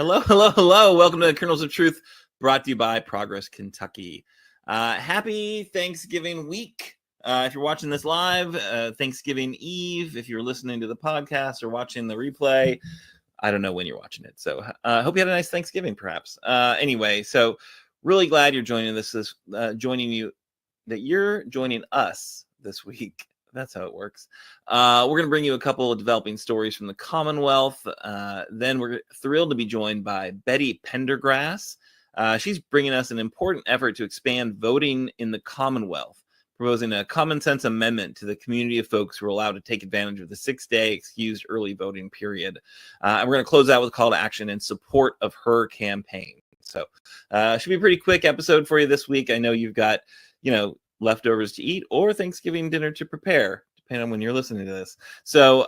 Hello, hello, hello. Welcome to the Kernels of Truth, brought to you by Progress Kentucky. Happy Thanksgiving week. If you're watching this live, Thanksgiving Eve. If you're listening to the podcast or watching the replay, I don't know when you're watching it. So hope you had a nice Thanksgiving, perhaps. Anyway, so really glad you're joining you're joining us this week. That's how it works. We're going to bring you a couple of developing stories from the Commonwealth. Then we're thrilled to be joined by Betty Pendergrass. She's bringing us an important effort to expand voting in the Commonwealth, proposing a common sense amendment to the community of folks who are allowed to take advantage of the 6-day excused early voting period. And we're going to close out with a call to action in support of her campaign. So should be a pretty quick episode for you this week. I know you've got, leftovers to eat or Thanksgiving dinner to prepare, depending on when you're listening to this. So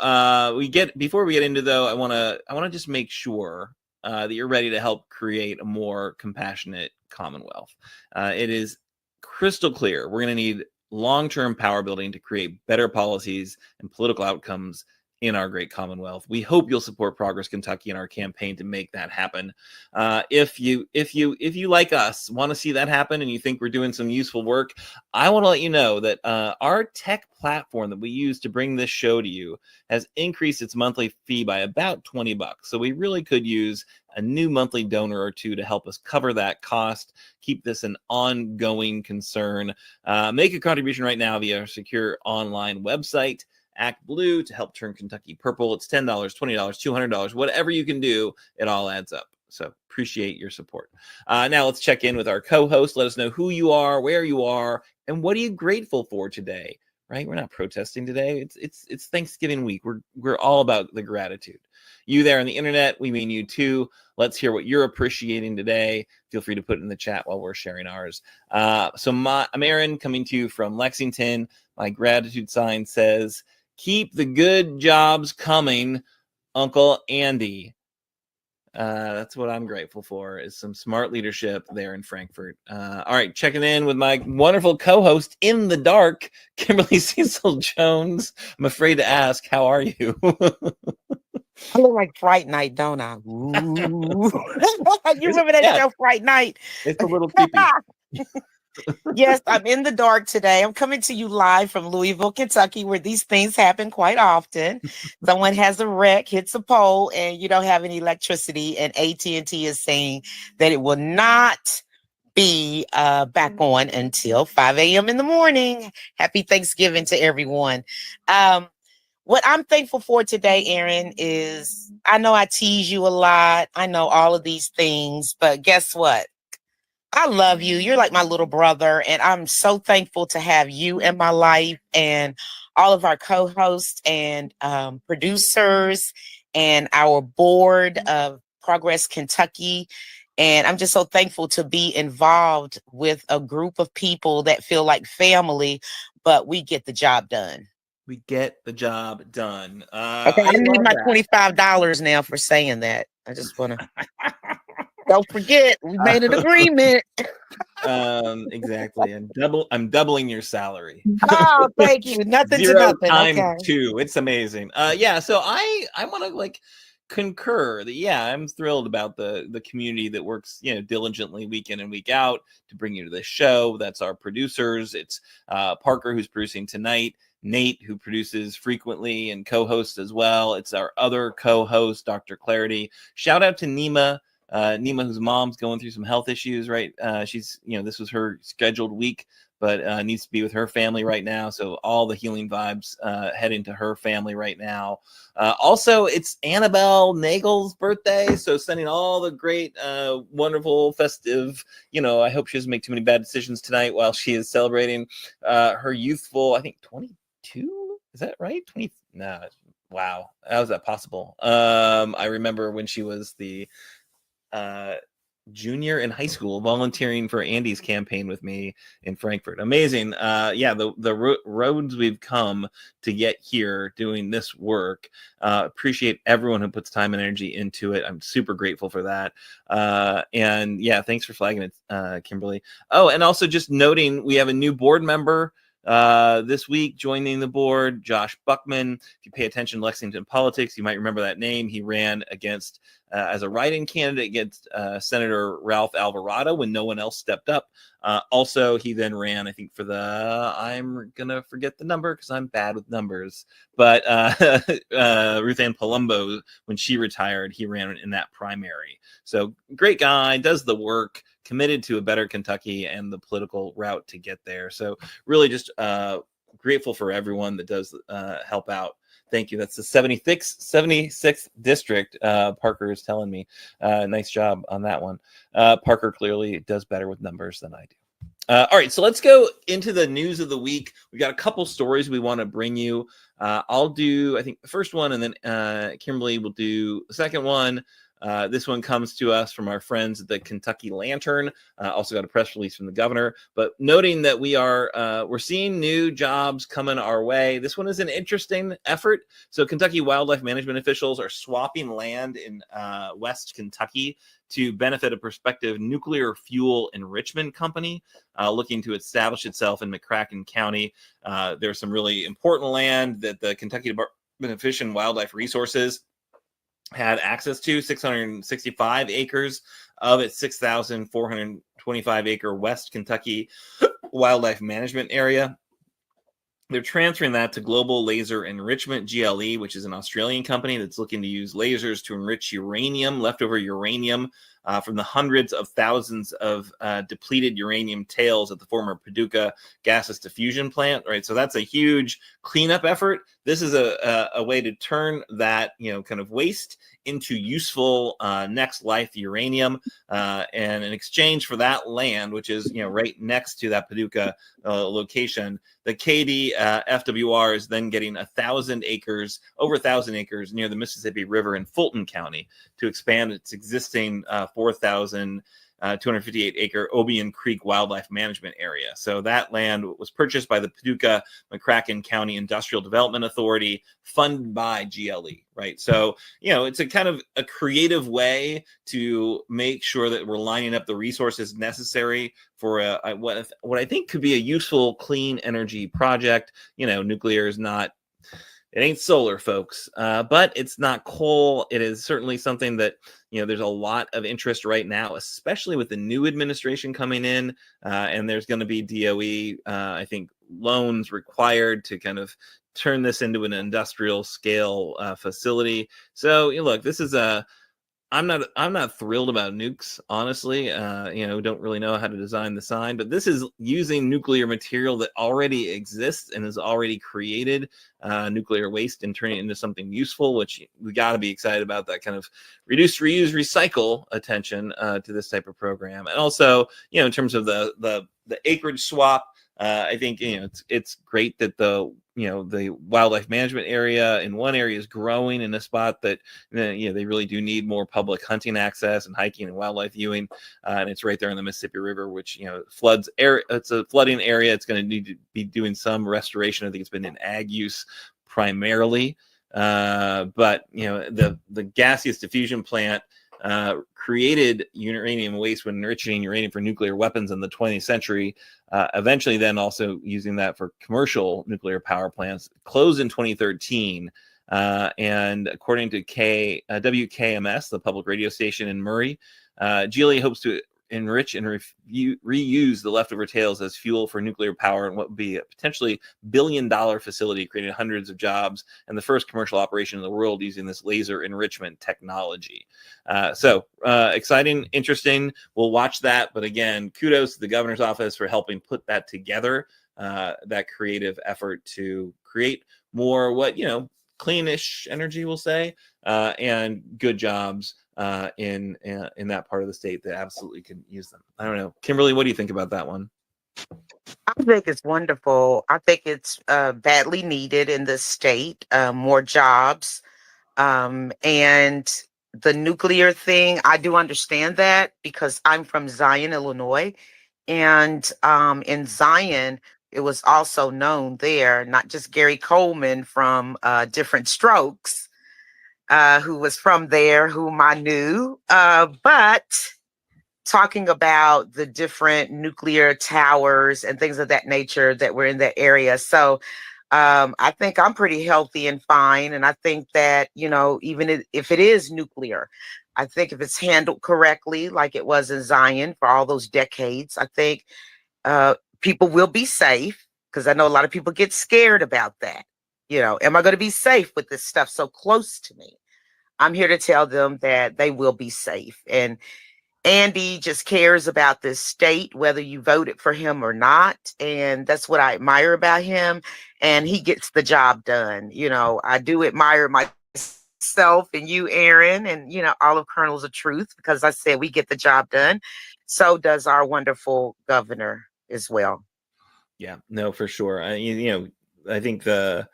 before we get into, though, I want to just make sure that you're ready to help create a more compassionate Commonwealth. It is crystal clear we're going to need long-term power building to create better policies and political outcomes in our great Commonwealth. We hope you'll support Progress Kentucky in our campaign to make that happen. If you like us, want to see that happen, and you think we're doing some useful work, I want to let you know that our tech platform that we use to bring this show to you has increased its monthly fee by about $20. So we really could use a new monthly donor or two to help us cover that cost, keep this an ongoing concern. Make a contribution right now via our secure online website. Act Blue to help turn Kentucky purple. It's $10, $20, $200, whatever you can do, it all adds up. So appreciate your support. Now let's check in with our co-host. Let us know who you are, where you are, and what are you grateful for today, right? We're not protesting today. It's Thanksgiving week. We're all about the gratitude. You there on the internet, we mean you too. Let's hear what you're appreciating today. Feel free to put it in the chat while we're sharing ours. I'm Aaron, coming to you from Lexington. My gratitude sign says, "Keep the good jobs coming, Uncle Andy." That's what I'm grateful for, is some smart leadership there in Frankfurt. All right, checking in with my wonderful co-host in the dark, Kimberly Cecil Jones. I'm afraid to ask, how are you? I look like Fright Night, don't I? Ooh. You remember that show, Fright Night? It's a little creepy. Yes, I'm in the dark today. I'm coming to you live from Louisville, Kentucky, where these things happen quite often. Someone has a wreck, hits a pole, and you don't have any electricity, and AT&T is saying that it will not be back on until 5 a.m. in the morning. Happy Thanksgiving to everyone. What I'm thankful for today, Aaron, is I know I tease you a lot. I know all of these things, but guess what? I love you. You're like my little brother, and I'm so thankful to have you in my life and all of our co-hosts and producers and our board of Progress Kentucky. And I'm just so thankful to be involved with a group of people that feel like family, but we get the job done. We get the job done. Okay, I need my $25 now for saying that. I just want to... Don't forget, we made an agreement. Exactly. I'm doubling your salary. Oh, thank you. Nothing to nothing. Time okay. 2. It's amazing. So I want to concur that I'm thrilled about the community that works diligently week in and week out to bring you to this show. That's our producers. It's Parker, who's producing tonight, Nate, who produces frequently and co-hosts as well. It's our other co-host, Dr. Clarity. Shout out to Nima, whose mom's going through some health issues, right? She's, this was her scheduled week, but needs to be with her family right now. So all the healing vibes heading to her family right now. Also, it's Annabelle Nagel's birthday. So sending all the great, wonderful, festive, I hope she doesn't make too many bad decisions tonight while she is celebrating her youthful, I think 22, is that right? 20, no, wow. How is that possible? I remember when she was the junior in high school volunteering for Andy's campaign with me in Frankfurt. Amazing. The roads we've come to get here doing this work. Appreciate everyone who puts time and energy into it. I'm super grateful for that. Thanks for flagging it, Kimberly. Oh, and also just noting we have a new board member This week, joining the board, Josh Buckman. If you pay attention to Lexington politics, you might remember that name. He ran against as a write-in candidate against Senator Ralph Alvarado when no one else stepped up. Also, he then ran, I think, for I'm going to forget the number because I'm bad with numbers, but Ruth Ann Palumbo, when she retired, he ran in that primary. So great guy, does the work, committed to a better Kentucky and the political route to get there. So really just grateful for everyone that does help out. Thank you. That's the 76th district. Parker is telling me. Nice job on that one. Parker clearly does better with numbers than I do. All right, so let's go into the news of the week. We got a couple stories we want to bring you. I'll do, I think, the first one, and then Kimberly will do the second one. This one comes to us from our friends at the Kentucky Lantern. Also got a press release from the governor, but noting that we're seeing new jobs coming our way. This one is an interesting effort. So Kentucky wildlife management officials are swapping land in West Kentucky to benefit a prospective nuclear fuel enrichment company looking to establish itself in McCracken County. There's some really important land that the Kentucky Department of Fish and Wildlife Resources had access to, 665 acres of its 6,425 acre West Kentucky wildlife management area. They're transferring that to Global Laser Enrichment, GLE, which is an Australian company that's looking to use lasers to enrich uranium, leftover uranium, from the hundreds of thousands of depleted uranium tails at the former Paducah gaseous diffusion plant, right? So that's a huge cleanup effort. This is a way to turn that, kind of waste into useful next life uranium, and in exchange for that land, which is right next to that Paducah location, the KD FWR is then getting 1,000 acres, over 1,000 acres near the Mississippi River in Fulton County to expand its existing 4,258 acre Obion Creek Wildlife Management Area. So that land was purchased by the Paducah McCracken County Industrial Development Authority, funded by GLE, right? So, it's a kind of a creative way to make sure that we're lining up the resources necessary for what I think could be a useful clean energy project. Nuclear is not, it ain't solar, folks, but it's not coal. It is certainly something that, there's a lot of interest right now, especially with the new administration coming in, and there's going to be DOE, I think, loans required to kind of turn this into an industrial scale facility. So, look, this is I'm not thrilled about nukes, honestly. Don't really know how to design the sign, but this is using nuclear material that already exists and is already created nuclear waste and turning it into something useful, which we got to be excited about, that kind of reduce, reuse, recycle attention to this type of program. And also, in terms of the acreage swap, I think it's great that the wildlife management area in one area is growing in a spot that they really do need more public hunting access and hiking and wildlife viewing, and it's right there in the Mississippi River, which floods air. It's a flooding area. It's going to need to be doing some restoration. I think it's been in ag use primarily, but the gaseous diffusion plant created uranium waste when enriching uranium for nuclear weapons in the 20th century, eventually then also using that for commercial nuclear power plants, closed in 2013. And according to WKMS, the public radio station in Murray, GLE hopes to enrich and reuse the leftover tails as fuel for nuclear power and what would be a potentially billion-dollar facility, creating hundreds of jobs and the first commercial operation in the world using this laser enrichment technology. So exciting, interesting. We'll watch that. But again, kudos to the governor's office for helping put that together, that creative effort to create more cleanish energy, we'll say, and good jobs in that part of the state that absolutely can use them. I don't know. Kimberly, what do you think about that one? I think it's wonderful. I think it's badly needed in the state, more jobs. And the nuclear thing, I do understand that because I'm from Zion, Illinois. And in Zion, it was also known there, not just Gary Coleman from Different Strokes, who was from there, whom I knew, but talking about the different nuclear towers and things of that nature that were in that area. So I think I'm pretty healthy and fine. And I think that, even if it is nuclear, I think if it's handled correctly, like it was in Zion for all those decades, I think people will be safe, because I know a lot of people get scared about that. Am I going to be safe with this stuff so close to me? I'm here to tell them that they will be safe. And Andy just cares about this state, whether you voted for him or not. And that's what I admire about him. And he gets the job done. I do admire myself and you, Aaron, and, all of Kernels of Truth, because I said we get the job done. So does our wonderful governor as well. Yeah, no, for sure. I think the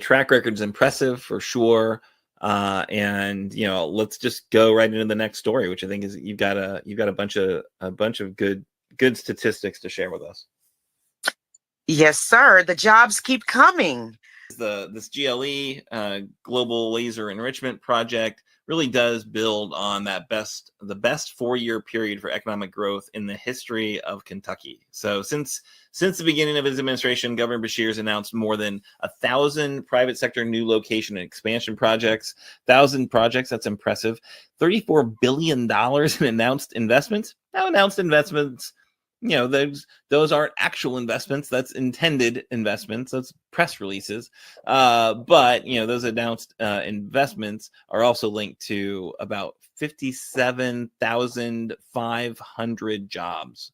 track record's impressive for sure. And let's just go right into the next story, which I think is you've got a bunch of good statistics to share with us. Yes, sir. The jobs keep coming. This GLE Global Laser Enrichment Project really does build on the best 4-year period for economic growth in the history of Kentucky. So since the beginning of his administration, Governor Beshear's announced more than 1,000 private sector new location and expansion projects. 1,000 projects, that's impressive. $34 billion in announced investments. Now, announced investments, those aren't actual investments. That's intended investments. That's press releases. But those announced investments are also linked to about 57,500 jobs.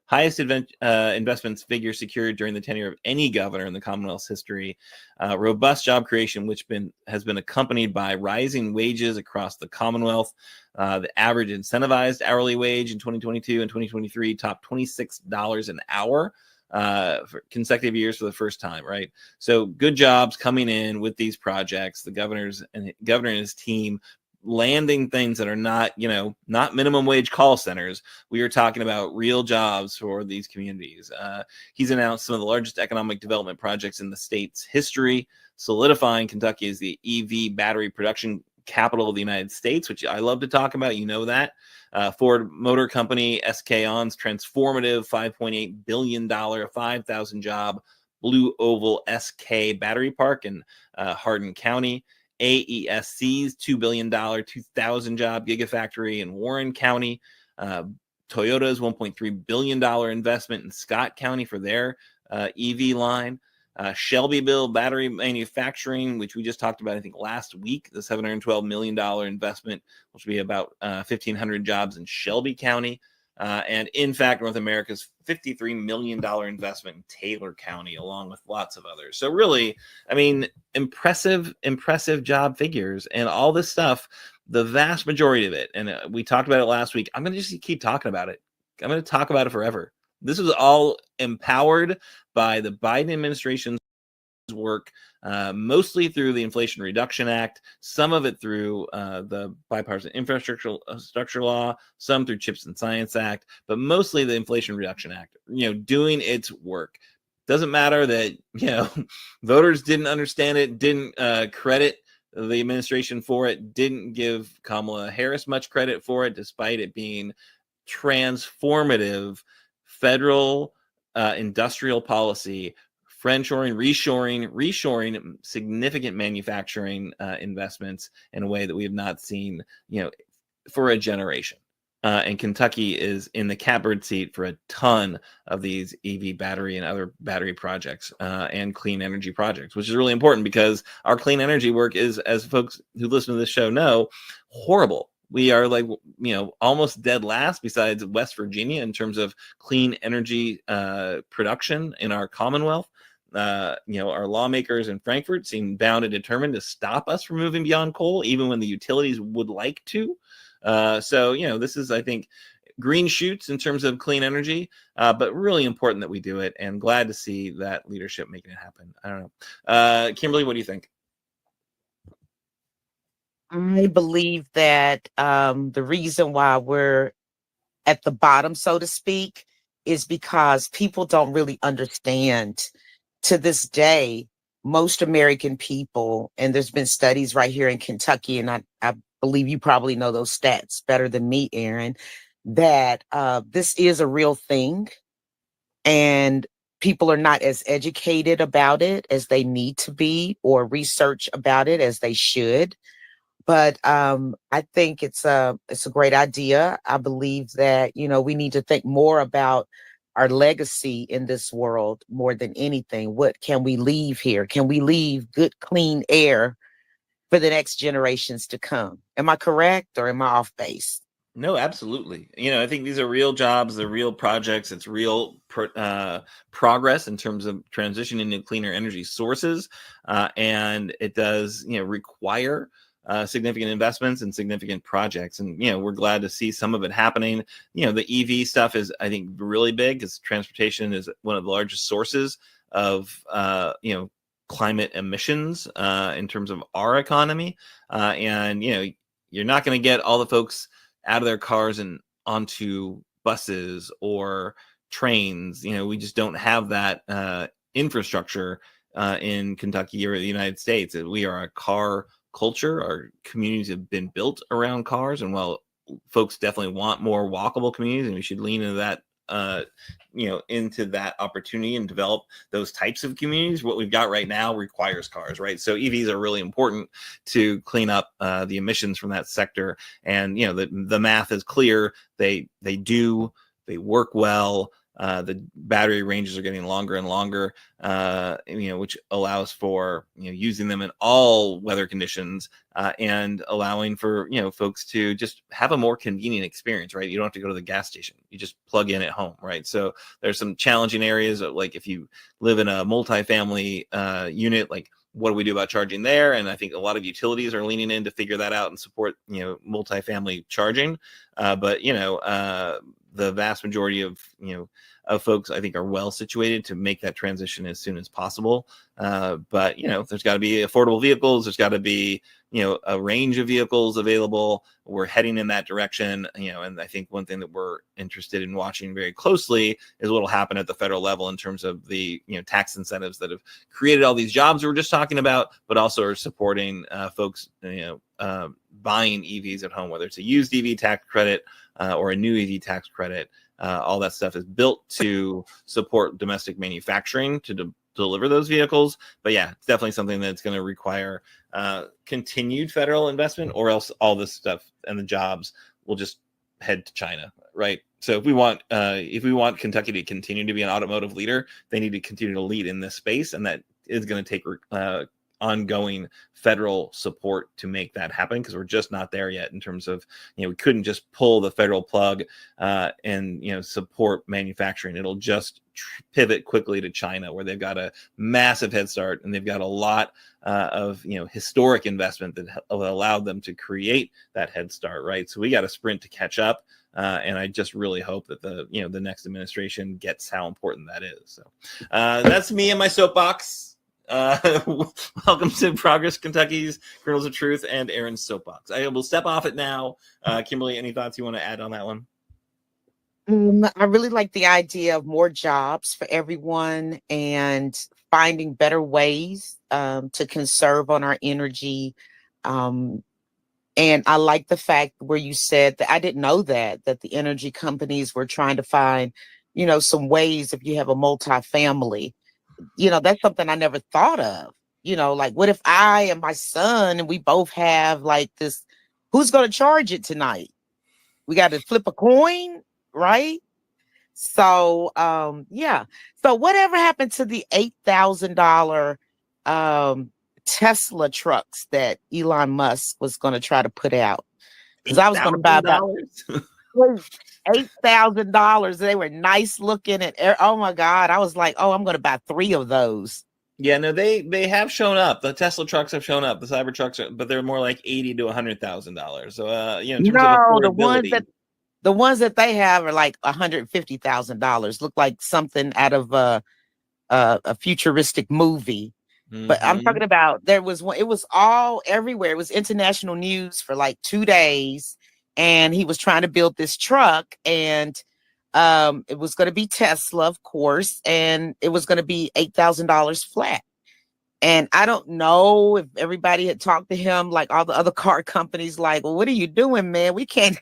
Highest investments figure secured during the tenure of any governor in the Commonwealth's history. Robust job creation, which has been accompanied by rising wages across the Commonwealth. The average incentivized hourly wage in 2022 and 2023 topped $26 an hour for consecutive years for the first time, right? So good jobs coming in with these projects. The governor and his team landing things that are not minimum wage call centers. We are talking about real jobs for these communities. He's announced some of the largest economic development projects in the state's history, solidifying Kentucky as the EV battery production capital of the United States, which I love to talk about. That. Ford Motor Company, SK On's transformative $5.8 billion, 5,000 job Blue Oval SK battery park in Hardin County. AESC's $2 billion, 2,000 job gigafactory in Warren County. Toyota's $1.3 billion investment in Scott County for their EV line. Shelbyville Battery Manufacturing, which we just talked about, I think, last week, the $712 million investment, which will be about 1,500 jobs in Shelby County. And in fact, North America's $53 million investment in Taylor County, along with lots of others. So really, impressive job figures and all this stuff, the vast majority of it. And we talked about it last week. I'm going to just keep talking about it. I'm going to talk about it forever. This was all empowered by the Biden administration's work, mostly through the Inflation Reduction Act, some of it through the Bipartisan Infrastructure Law, some through CHIPS and Science Act, but mostly the Inflation Reduction Act, doing its work. Doesn't matter that, voters didn't understand it, didn't credit the administration for it, didn't give Kamala Harris much credit for it, despite it being transformative federal industrial policy, friendshoring, reshoring significant manufacturing investments in a way that we have not seen, for a generation. And Kentucky is in the catbird seat for a ton of these EV battery and other battery projects and clean energy projects, which is really important because our clean energy work is, as folks who listen to this show know, horrible. We are almost dead last besides West Virginia in terms of clean energy production in our Commonwealth. Our lawmakers in Frankfurt seem bound and determined to stop us from moving beyond coal, even when the utilities would like to. So this is, I think, green shoots in terms of clean energy, but really important that we do it, and glad to see that leadership making it happen. I don't know. Kimberly, what do you think? I believe that the reason why we're at the bottom, so to speak, is because people don't really understand. To this day, most American people, and there's been studies right here in Kentucky, and I believe you probably know those stats better than me, Aaron. that this is a real thing, and people are not as educated about it as they need to be, or research about it as they should. But I think it's a great idea. I believe that, we need to think more about our legacy in this world more than anything. What can we leave here? Can we leave good, clean air for the next generations to come? Am I correct, or am I off base? No, absolutely. I think these are real jobs, they're real projects, it's real progress in terms of transitioning to cleaner energy sources. And it does, require significant investments and significant projects. And, we're glad to see some of it happening. The EV stuff is, I think, really big, because transportation is one of the largest sources of, climate emissions in terms of our economy. And, you're not going to get all the folks out of their cars and onto buses or trains. We just don't have that infrastructure in Kentucky or the United States. We are a car culture. Our communities have been built around cars, and while folks definitely want more walkable communities, and we should lean into that into that opportunity and develop those types of communities, what we've got right now requires cars, right? So EVs are really important to clean up the emissions from that sector. And the math is clear. They work well. The battery ranges are getting longer and longer, which allows for using them in all weather conditions, and allowing for folks to just have a more convenient experience, right? You don't have to go to the gas station; you just plug in at home, right? So there's some challenging areas, like if you live in a multifamily unit, like what do we do about charging there? And I think a lot of utilities are leaning in to figure that out and support multifamily charging. But the vast majority of folks, I think, are well situated to make that transition as soon as possible. But there's got to be affordable vehicles. There's got to be a range of vehicles available. We're heading in that direction. And I think one thing that we're interested in watching very closely is what will happen at the federal level in terms of the tax incentives that have created all these jobs we're just talking about, but also are supporting folks buying EVs at home, whether it's a used EV tax credit or a new EV tax credit. All that stuff is built to support domestic manufacturing to deliver those vehicles. But yeah, it's definitely something that's going to require continued federal investment, or else all this stuff and the jobs will just head to China, right? So if we want Kentucky to continue to be an automotive leader, they need to continue to lead in this space, and that is going to take ongoing federal support to make that happen, because we're just not there yet in terms of we couldn't just pull the federal plug and support manufacturing. It'll just pivot quickly to China, where they've got a massive head start, and they've got a lot of historic investment that allowed them to create that head start, right? So we got to sprint to catch up. And I just really hope that the next administration gets how important that is. So that's me and my soapbox. Welcome to Progress Kentucky's Kernels of Truth and Aaron's Soapbox. I will step off it now. Kimberly, any thoughts you want to add on that one? I really like the idea of more jobs for everyone and finding better ways to conserve on our energy. And I like the fact where you said that I didn't know that the energy companies were trying to find, some ways if you have a multifamily. That's something I never thought of. Like, what if I and my son and we both have like this? Who's going to charge it tonight? We got to flip a coin, right? So, yeah. So, whatever happened to the $8,000 Tesla trucks that Elon Musk was going to try to put out? Because I was going to buy about $8,000. They were nice looking, and oh my God, I was like, oh, I'm going to buy 3 of those. Yeah, no, they have shown up. The Tesla trucks have shown up. The Cyber trucks, but they're more like $80,000 to $100,000. So, in terms of affordability, the ones that they have are like $150,000. Look like something out of a futuristic movie. Mm-hmm. But I'm talking about, there was one. It was all everywhere. It was international news for like 2 days. And he was trying to build this truck, and it was going to be Tesla, of course, and it was going to be $8,000 flat. And I don't know if everybody had talked to him, like all the other car companies, like, well, what are you doing, man? We can't,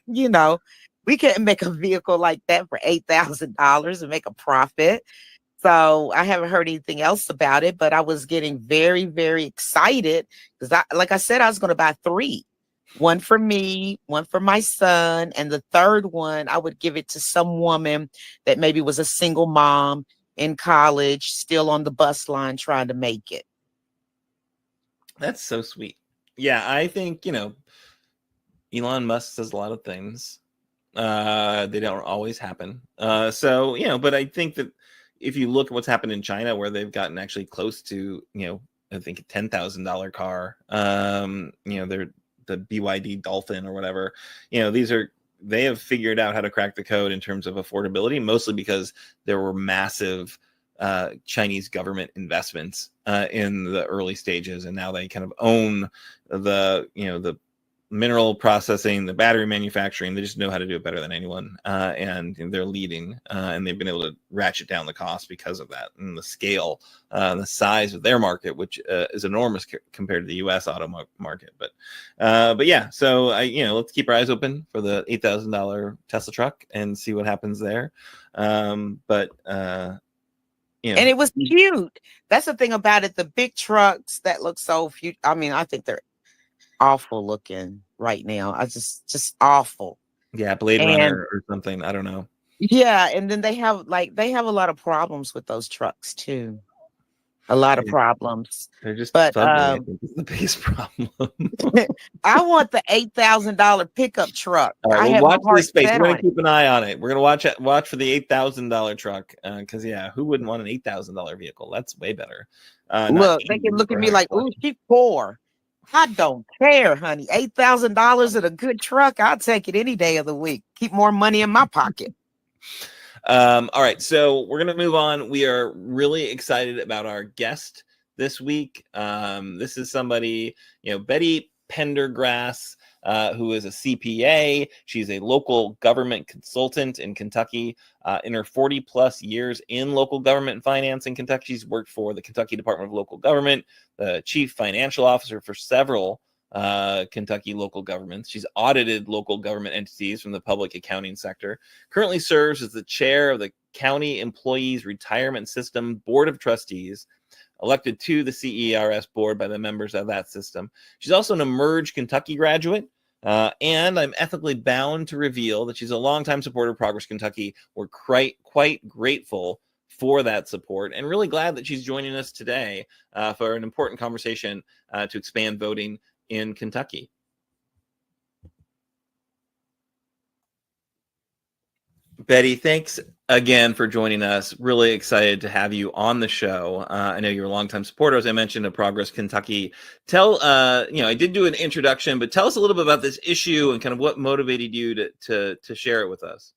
we couldn't make a vehicle like that for $8,000 and make a profit. So I haven't heard anything else about it, but I was getting very, very excited because like I said, I was going to buy 3. One for me, one for my son, and the third one, I would give it to some woman that maybe was a single mom in college, still on the bus line trying to make it. That's so sweet. Yeah, I think, Elon Musk says a lot of things. They don't always happen. But I think that if you look at what's happened in China, where they've gotten actually close to, I think a $10,000 car, they're the BYD Dolphin or whatever, they have figured out how to crack the code in terms of affordability, mostly because there were massive Chinese government investments in the early stages, and now they kind of own the mineral processing, the battery manufacturing. They just know how to do it better than anyone, and they're leading, and they've been able to ratchet down the cost because of that, and the scale, the size of their market, which is enormous compared to the U.S. auto market. But yeah, so let's keep our eyes open for the $8,000 Tesla truck and see what happens there. And it was cute. That's the thing about it. The big trucks that look so cute. I mean, I think they're awful looking right now. I just awful. Yeah, Blade Runner or something. I don't know. Yeah, and then they have a lot of problems with those trucks too. A lot of problems. They're just ugly, I think is the biggest problem. I want the $8,000 pickup truck. All right, we'll watch this space. We're gonna keep an eye on it. We're gonna watch for the $8,000 truck, because who wouldn't want an $8,000 vehicle? That's way better. Look, they can look at me like, "Ooh, she's poor." I don't care, honey. $8,000 in a good truck, I'll take it any day of the week. Keep more money in my pocket. All right, so we're gonna move on. We are really excited about our guest this week. This is somebody, Betty Pendergrass, who is a CPA. She's a local government consultant in Kentucky. In her 40 plus years in local government and finance in Kentucky, she's worked for the Kentucky Department of Local Government, the chief financial officer for several Kentucky local governments. She's audited local government entities from the public accounting sector. Currently serves as the chair of the County Employees Retirement System Board of Trustees, elected to the CERS board by the members of that system. She's also an Emerge Kentucky graduate. And I'm ethically bound to reveal that she's a longtime supporter of Progress Kentucky. We're quite grateful for that support, and really glad that she's joining us today for an important conversation to expand voting in Kentucky. Betty, thanks again for joining us. Really excited to have you on the show. I know you're a longtime supporter, as I mentioned, of Progress Kentucky. I did do an introduction, but tell us a little bit about this issue and kind of what motivated you to share it with us.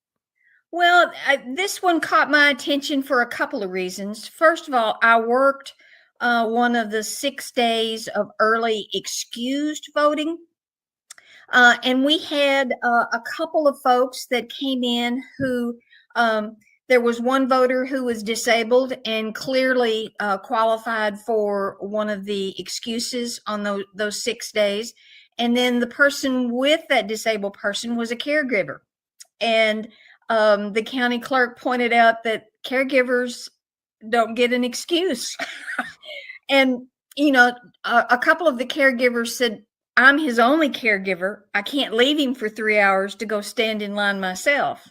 Well, this one caught my attention for a couple of reasons. First of all, I worked one of the 6 days of early excused voting. And we had a couple of folks that came in who, there was one voter who was disabled and clearly qualified for one of the excuses on those 6 days. And then the person with that disabled person was a caregiver. And the county clerk pointed out that caregivers don't get an excuse. And, a couple of the caregivers said, I'm his only caregiver. I can't leave him for 3 hours to go stand in line myself.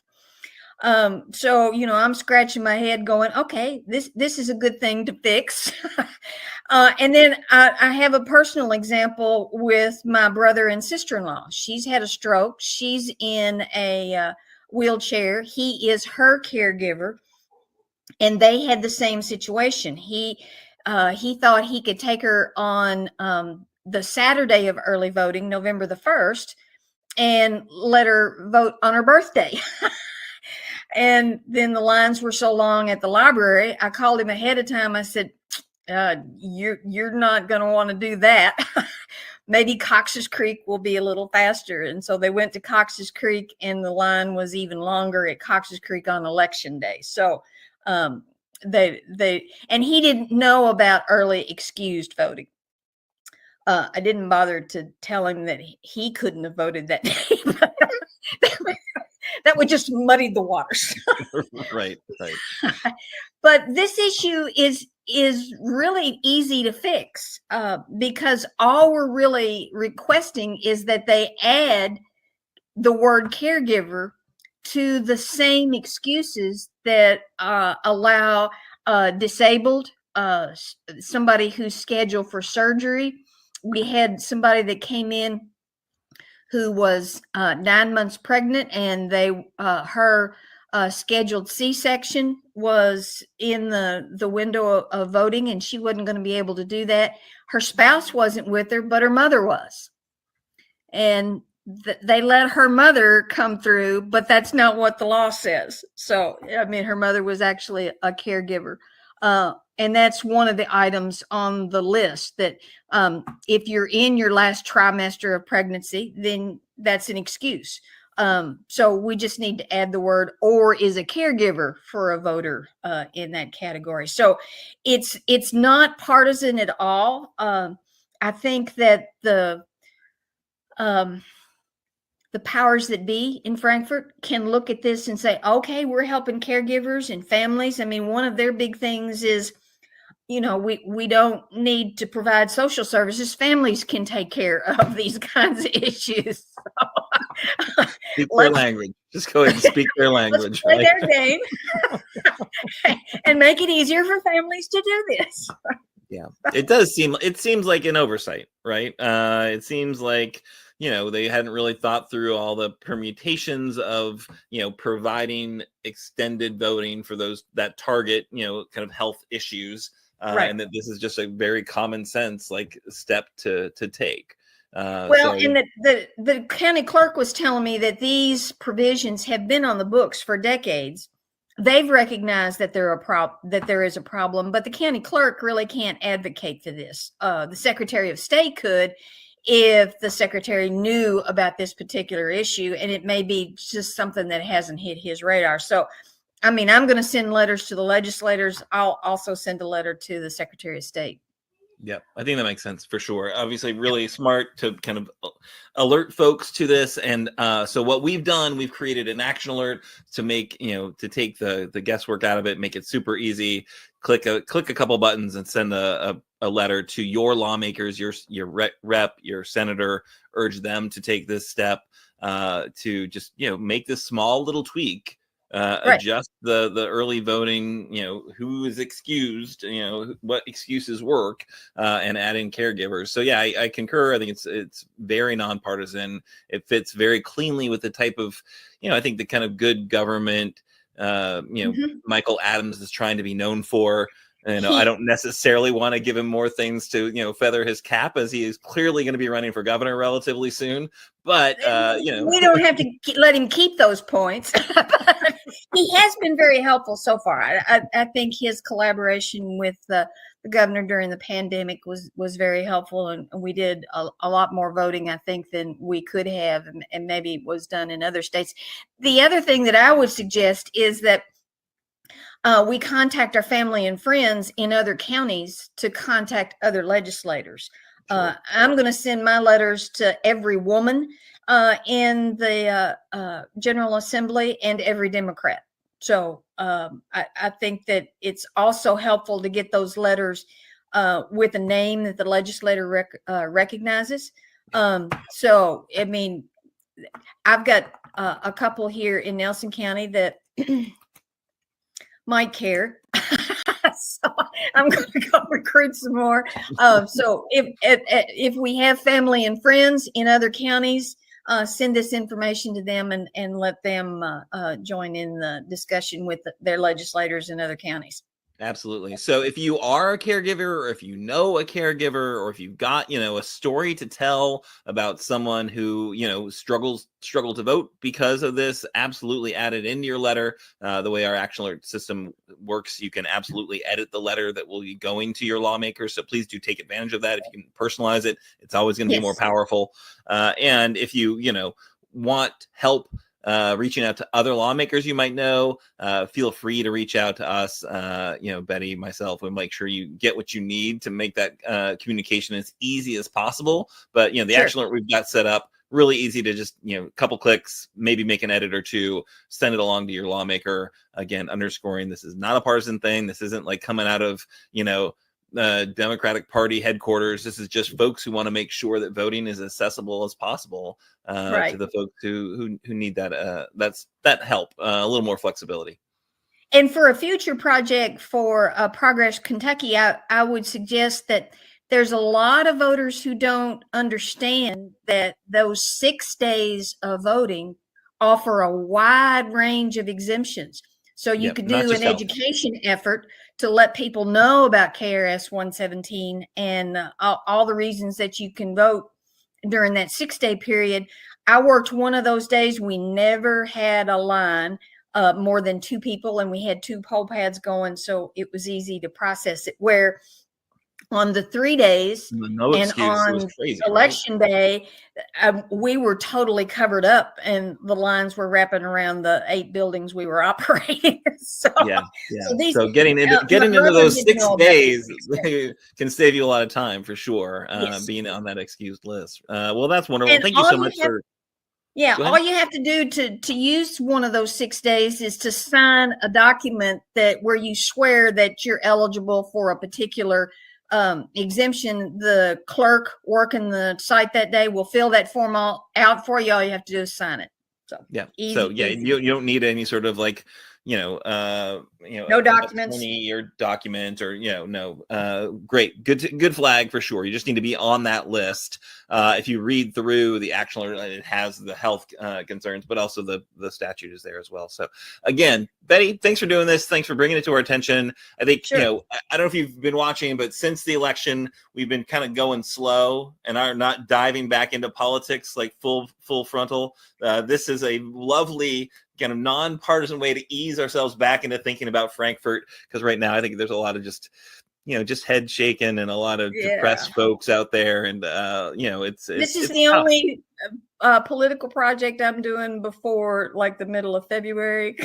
So, I'm scratching my head going, okay, this is a good thing to fix. And then I have a personal example with my brother and sister-in-law. She's had a stroke. She's in a wheelchair. He is her caregiver, and they had the same situation. He thought he could take her on the Saturday of early voting, November the 1st, and let her vote on her birthday. And then the lines were so long at the library, I called him ahead of time. I said, you're not going to want to do that. Maybe Cox's Creek will be a little faster. And so they went to Cox's Creek, and the line was even longer at Cox's Creek on election day. So and he didn't know about early excused voting. I didn't bother to tell him that he couldn't have voted that day. That just muddied the waters. Right. But this issue is really easy to fix because all we're really requesting is that they add the word caregiver to the same excuses that allow disabled, somebody who's scheduled for surgery. We had somebody that came in who was 9 months pregnant, and her scheduled C-section was in the window of voting, and she wasn't going to be able to do that. Her spouse wasn't with her, but her mother was. And they let her mother come through, but that's not what the law says. So, I mean, her mother was actually a caregiver. And that's one of the items on the list that if you're in your last trimester of pregnancy, then that's an excuse. So we just need to add the word "or" is a caregiver for a voter in that category. So it's not partisan at all. I think that the powers that be in Frankfurt can look at this and say, okay, we're helping caregivers and families. I mean, one of their big things is, we don't need to provide social services. Families can take care of these kinds of issues. So, speak their language. Just go ahead and speak their language. Let's play their game and make it easier for families to do this. Yeah, it seems like an oversight, right? It seems like, they hadn't really thought through all the permutations of, providing extended voting for that target, kind of health issues. Right. And that this is just a very common sense, step to take. And the county clerk was telling me that these provisions have been on the books for decades. They've recognized that there is a problem, but the county clerk really can't advocate for this. The Secretary of State could, if the secretary knew about this particular issue, and it may be just something that hasn't hit his radar. So, I mean, I'm going to send letters to the legislators. I'll also send a letter to the Secretary of State. Yeah, I think that makes sense for sure. Obviously, really smart to kind of alert folks to this. And so what we've done, we've created an action alert to make, to take the guesswork out of it, make it super easy. Click a couple buttons and send a letter to your lawmakers, your rep, your senator, urge them to take this step to just, make this small little tweak. Right. Adjust the early voting, who is excused, what excuses work, and add in caregivers. So yeah, I concur. I think it's very nonpartisan. It fits very cleanly with the type of, I think the kind of good government, Michael Adams is trying to be known for. I don't necessarily want to give him more things to, feather his cap, as he is clearly going to be running for governor relatively soon. But, we don't have to let him keep those points. But he has been very helpful so far. I think his collaboration with the governor during the pandemic was very helpful. And we did a lot more voting, I think, than we could have, and maybe was done in other states. The other thing that I would suggest is that we contact our family and friends in other counties to contact other legislators. Sure. I'm going to send my letters to every woman in the General Assembly and every Democrat. So I think that it's also helpful to get those letters with a name that the legislator recognizes. So, I mean, I've got a couple here in Nelson County that might care. So I'm going to go recruit some more. So if we have family and friends in other counties, send this information to them and let them join in the discussion with their legislators in other counties. Absolutely. So if you are a caregiver, or if you know a caregiver, or if you've got, a story to tell about someone who, struggled to vote because of this, absolutely add it into your letter. The way our action alert system works, you can absolutely edit the letter that will be going to your lawmakers. So please do take advantage of that. If you can personalize it, it's always going to be more powerful. And if you, want help reaching out to other lawmakers you might know, feel free to reach out to us. Betty, myself, we'll make sure you get what you need to make that communication as easy as possible. But the action alert we've got set up really easy to just, a couple clicks, maybe make an edit or two, send it along to your lawmaker. Again, underscoring this is not a partisan thing. This isn't like coming out of, Democratic Party headquarters. This is just folks who want to make sure that voting is accessible as possible to the folks who need that help, a little more flexibility. And for a future project for Progress Kentucky, I would suggest that there's a lot of voters who don't understand that those 6 days of voting offer a wide range of exemptions. So you could do an education effort to let people know about KRS 117 and all the reasons that you can vote during that 6-day period. I worked one of those days. We never had a line more than 2 people, and we had 2 poll pads going, so it was easy to process it. Where on the 3 days and on election day, we were totally covered up, and the lines were wrapping around the 8 buildings we were operating. So getting into those 6 days can save you a lot of time for sure. Being on that excused list. Well, that's wonderful. And thank you so much for. Yeah, all you have to do to use one of those 6 days is to sign a document where you swear that you're eligible for a particular exemption. The clerk working the site that day will fill that form out for you. All you have to do is sign it. So easy. You don't need any sort of like no documents or document or great, good flag for sure. You just need to be on that list. If you read through the action alert, it has the health concerns, but also the statute is there as well. So again, Betty, thanks for doing this. Thanks for bringing it to our attention. I think I don't know if you've been watching, but since the election, we've been kind of going slow and are not diving back into politics like full frontal. This is a lovely kind of non-partisan way to ease ourselves back into thinking about Frankfurt, because right now I think there's a lot of just head shaking and a lot of depressed folks out there, and this is the tough. Only political project I'm doing before like the middle of February.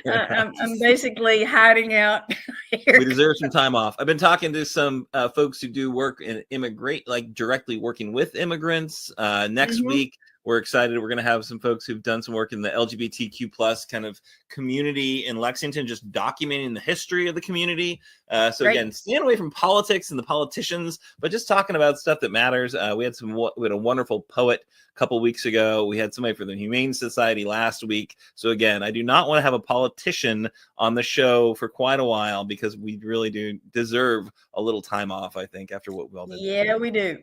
I'm basically hiding out here. We deserve some time off. I've been talking to some folks who do work in directly working with immigrants. Next week, we're excited. We're going to have some folks who've done some work in the LGBTQ plus kind of community in Lexington, just documenting the history of the community. Again, staying away from politics and the politicians, but just talking about stuff that matters. We had a wonderful poet a couple weeks ago. We had somebody from the Humane Society last week. So again, I do not want to have a politician on the show for quite a while, because we really do deserve a little time off, I think, after what we've all been through. We do.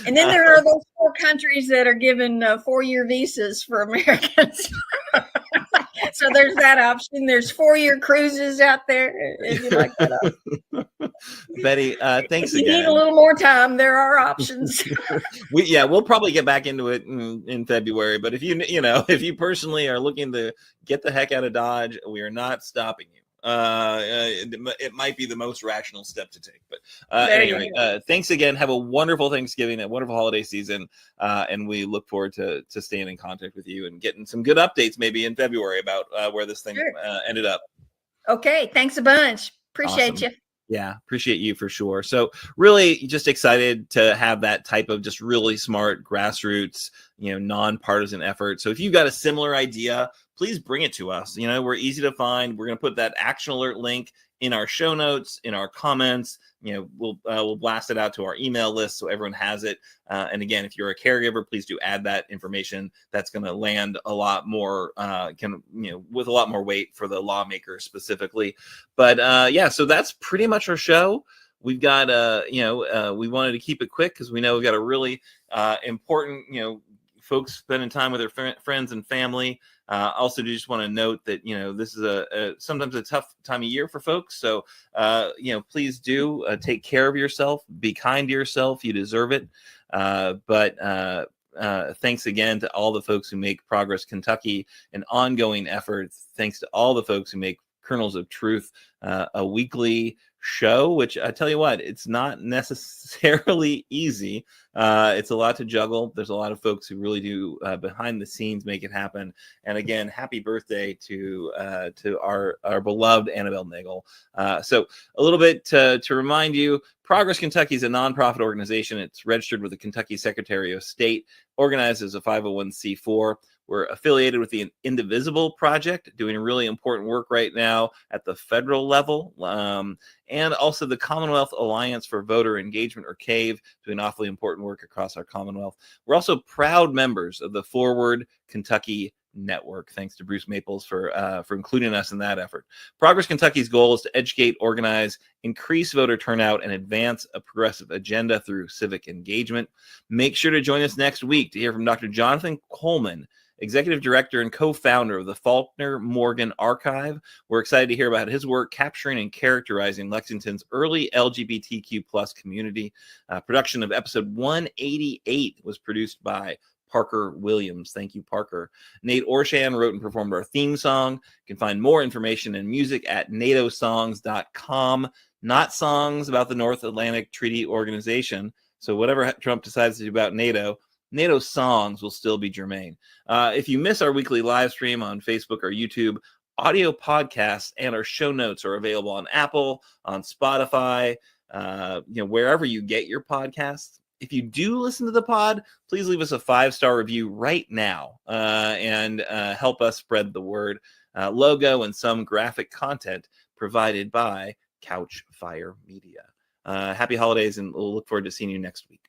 And then there are those 4 countries that are given 4-year visas for Americans. So there's that option. There's 4-year cruises out there if you like that. Betty, thanks if you again. Need a little more time, there are options. We'll probably get back into it in February. But if you personally are looking to get the heck out of Dodge, we are not stopping you. It might be the most rational step to take, but anyway, thanks again. Have a wonderful Thanksgiving, a wonderful holiday season, and we look forward to staying in contact with you and getting some good updates maybe in February about where this thing ended up. Okay, thanks a bunch. Appreciate you. Yeah, appreciate you for sure. So really just excited to have that type of just really smart grassroots, non-partisan effort. So if you've got a similar idea, please bring it to us. We're easy to find. We're going to put that action alert link in our show notes, in our comments. We'll blast it out to our email list so everyone has it. And again, if you're a caregiver, please do add that information. That's going to land a lot more, with a lot more weight for the lawmakers specifically. But so that's pretty much our show. We've got, we wanted to keep it quick because we know we've got a really important, folks spending time with their friends and family. Also, just want to note that, this is sometimes a tough time of year for folks. So, please do take care of yourself. Be kind to yourself. You deserve it. But thanks again to all the folks who make Progress Kentucky an ongoing effort. Thanks to all the folks who make Kernels of Truth a weekly show, which I tell you what, it's not necessarily easy. It's a lot to juggle. There's a lot of folks who really do behind the scenes make it happen. And again, happy birthday to our beloved Annabelle Nagel. So a little bit to remind you, Progress Kentucky is a nonprofit organization. It's registered with the Kentucky Secretary of State, organized as a 501c4. We're affiliated with the Indivisible Project, doing really important work right now at the federal level, and also the Commonwealth Alliance for Voter Engagement, or CAVE, doing awfully important work across our Commonwealth. We're also proud members of the Forward Kentucky Network. Thanks to Bruce Maples for including us in that effort. Progress Kentucky's goal is to educate, organize, increase voter turnout, and advance a progressive agenda through civic engagement. Make sure to join us next week to hear from Dr. Jonathan Coleman, Executive Director and co-founder of the Faulkner Morgan Archive. We're excited to hear about his work capturing and characterizing Lexington's early LGBTQ plus community. Production of episode 188 was produced by Parker Williams. Thank you, Parker. Nate Orshan wrote and performed our theme song. You can find more information and music at natosongs.com. Not songs about the North Atlantic Treaty Organization. So whatever Trump decides to do about NATO songs will still be germane. If you miss our weekly live stream on Facebook or YouTube, audio podcasts and our show notes are available on Apple, on Spotify, wherever you get your podcasts. If you do listen to the pod, please leave us a 5-star review right now and help us spread the word. Logo and some graphic content provided by Couchfire Media. Happy holidays, and we'll look forward to seeing you next week.